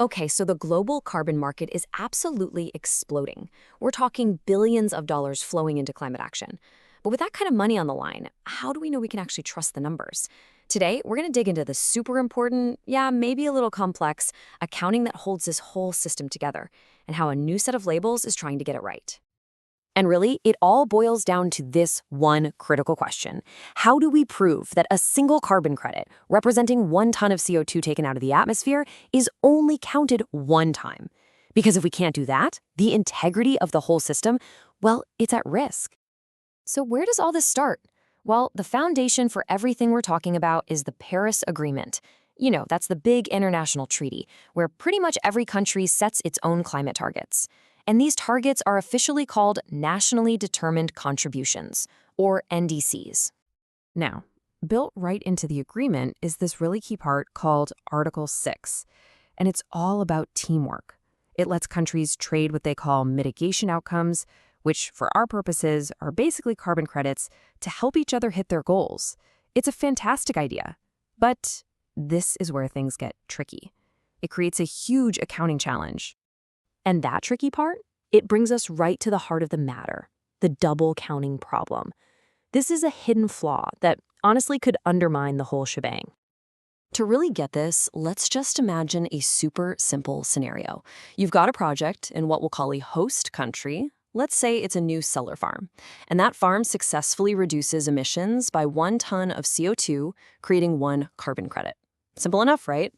Okay, so the global carbon market is absolutely exploding. We're talking billions of dollars flowing into climate action. But with that kind of money on the line, how do we know we can actually trust the numbers? Today, we're going to dig into the super important, yeah, maybe a little complex, accounting that holds this whole system together, and how a new set of labels is trying to get it right. And really, it all boils down to this one critical question. How do we prove that a single carbon credit, representing 1 ton of CO2 taken out of the atmosphere, is only counted one time? Because if we can't do that, the integrity of the whole system, well, it's at risk. So where does all this start? Well, the foundation for everything we're talking about is the Paris Agreement. You know, that's the big international treaty, where pretty much every country sets its own climate targets. And these targets are officially called Nationally Determined Contributions, or NDCs. Now, built right into the agreement is this really key part called Article 6, and it's all about teamwork. It lets countries trade what they call mitigation outcomes, which for our purposes are basically carbon credits, to help each other hit their goals. It's a fantastic idea, but this is where things get tricky. It creates a huge accounting challenge. And that tricky part? It brings us right to the heart of the matter, the double counting problem. This is a hidden flaw that honestly could undermine the whole shebang. To really get this, let's just imagine a super simple scenario. You've got a project in what we'll call a host country. Let's say it's a new solar farm, and that farm successfully reduces emissions by 1 ton of CO2, creating 1 carbon credit. Simple enough, right?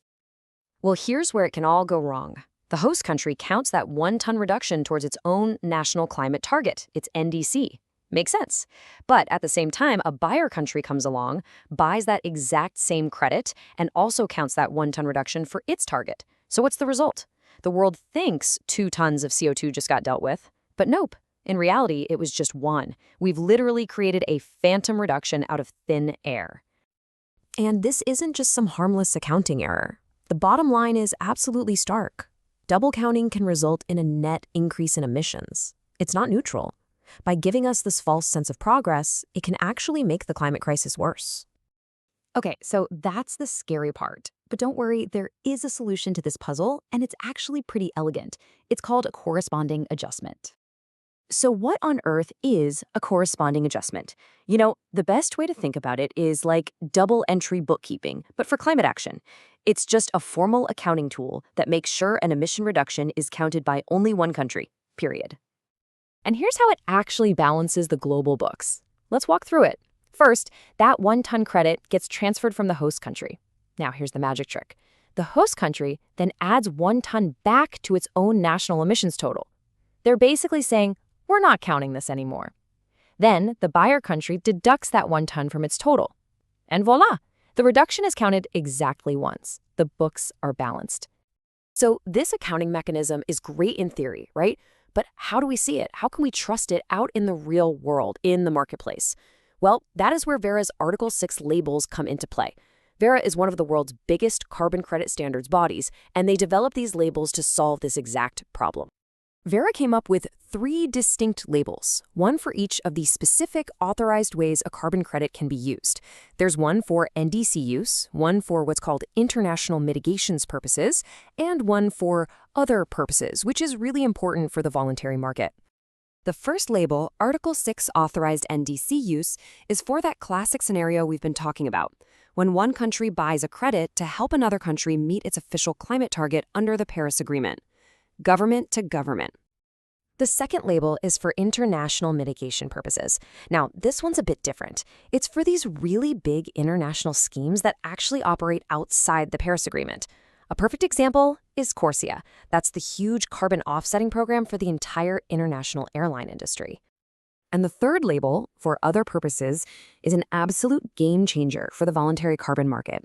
Well, here's where it can all go wrong. The host country counts that 1 ton reduction towards its own national climate target, its NDC. Makes sense. But at the same time, a buyer country comes along, buys that exact same credit, and also counts that 1 ton reduction for its target. So what's the result? The world thinks 2 tons of CO2 just got dealt with. But nope. In reality, it was just 1. We've literally created a phantom reduction out of thin air. And this isn't just some harmless accounting error. The bottom line is absolutely stark. Double counting can result in a net increase in emissions. It's not neutral. By giving us this false sense of progress, it can actually make the climate crisis worse. Okay, so that's the scary part. But don't worry, there is a solution to this puzzle, and it's actually pretty elegant. It's called a corresponding adjustment. So what on earth is a corresponding adjustment? You know, the best way to think about it is like double entry bookkeeping, but for climate action. It's just a formal accounting tool that makes sure an emission reduction is counted by only one country, period. And here's how it actually balances the global books. Let's walk through it. First, that 1 ton credit gets transferred from the host country. Now, here's the magic trick. The host country then adds 1 ton back to its own national emissions total. They're basically saying, we're not counting this anymore. Then, the buyer country deducts that 1 ton from its total. And voila! The reduction is counted exactly once. The books are balanced. So this accounting mechanism is great in theory, right? But how do we see it? How can we trust it out in the real world, in the marketplace? Well, that is where Verra's Article 6 labels come into play. Verra is one of the world's biggest carbon credit standards bodies, and they developed these labels to solve this exact problem. Verra came up with 3 distinct labels, one for each of the specific authorized ways a carbon credit can be used. There's one for NDC use, one for what's called international mitigations purposes, and one for other purposes, which is really important for the voluntary market. The first label, Article 6 authorized NDC use, is for that classic scenario we've been talking about, when one country buys a credit to help another country meet its official climate target under the Paris Agreement. Government to government. The second label is for international mitigation purposes. Now, this one's a bit different. It's for these really big international schemes that actually operate outside the Paris Agreement. A perfect example is CORSIA. That's the huge carbon offsetting program for the entire international airline industry. And the third label, for other purposes, is an absolute game changer for the voluntary carbon market.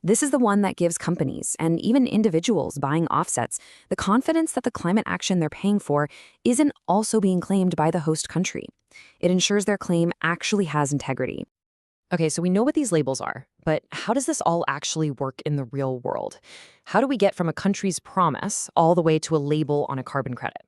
This is the one that gives companies and even individuals buying offsets the confidence that the climate action they're paying for isn't also being claimed by the host country. It ensures their claim actually has integrity. Okay, so we know what these labels are, but how does this all actually work in the real world? How do we get from a country's promise all the way to a label on a carbon credit?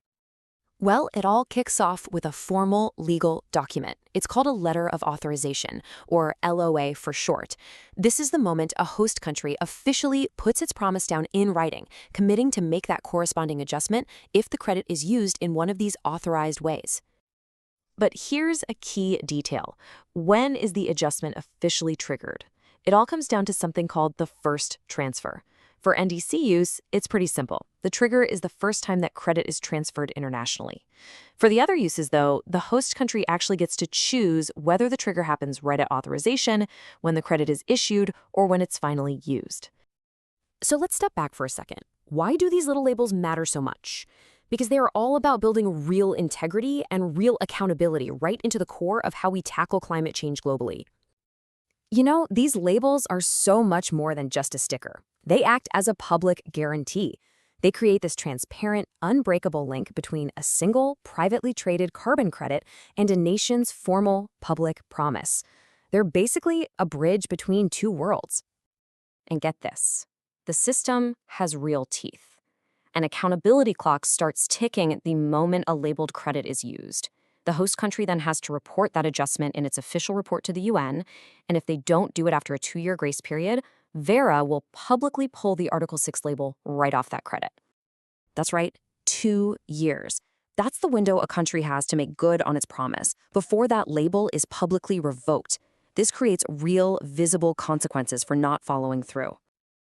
Well, it all kicks off with a formal legal document. It's called a Letter of Authorization, or LOA for short. This is the moment a host country officially puts its promise down in writing, committing to make that corresponding adjustment if the credit is used in one of these authorized ways. But here's a key detail. When is the adjustment officially triggered? It all comes down to something called the first transfer. For NDC use, it's pretty simple. The trigger is the first time that credit is transferred internationally. For the other uses, though, the host country actually gets to choose whether the trigger happens right at authorization, when the credit is issued, or when it's finally used. So let's step back for a second. Why do these little labels matter so much? Because they are all about building real integrity and real accountability right into the core of how we tackle climate change globally. You know, these labels are so much more than just a sticker. They act as a public guarantee. They create this transparent, unbreakable link between a single, privately traded carbon credit and a nation's formal public promise. They're basically a bridge between two worlds. And get this, the system has real teeth. An accountability clock starts ticking the moment a labeled credit is used. The host country then has to report that adjustment in its official report to the UN, and if they don't do it after a 2-year grace period, Verra will publicly pull the Article 6 label right off that credit. That's right, 2 years. That's the window a country has to make good on its promise before that label is publicly revoked. This creates real, visible consequences for not following through.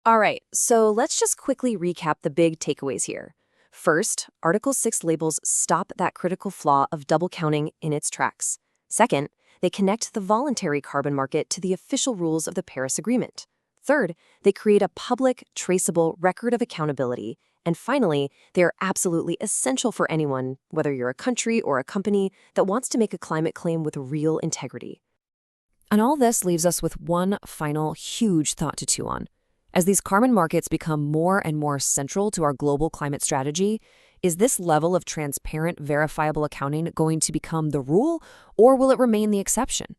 All right, so let's just quickly recap the big takeaways here. First, Article 6 labels stop that critical flaw of double counting in its tracks. Second, they connect the voluntary carbon market to the official rules of the Paris Agreement. Third, they create a public, traceable record of accountability. And finally, they are absolutely essential for anyone, whether you're a country or a company, that wants to make a climate claim with real integrity. And all this leaves us with one final huge thought to chew on. As these carbon markets become more and more central to our global climate strategy, is this level of transparent, verifiable accounting going to become the rule, or will it remain the exception?